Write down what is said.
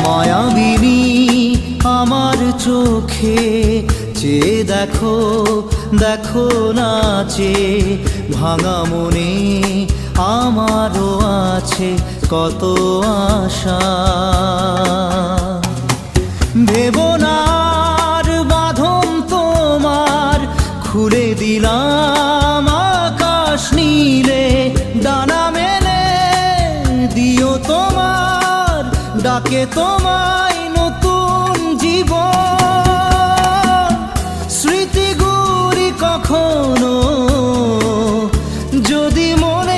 মায়াবিনী আমার চোখে চেয়ে দেখো, দেখো নাচে ভাঙা মনে আমারও আছে কত আশা। ভেবনার বাঁধন তোমার খুলে দিলাম আকাশ নীলে, ডানা মেলে দিও তোমার ডাকে তোমায় নতুন জীবন। স্মৃতিগুলি কখনো যদি মনে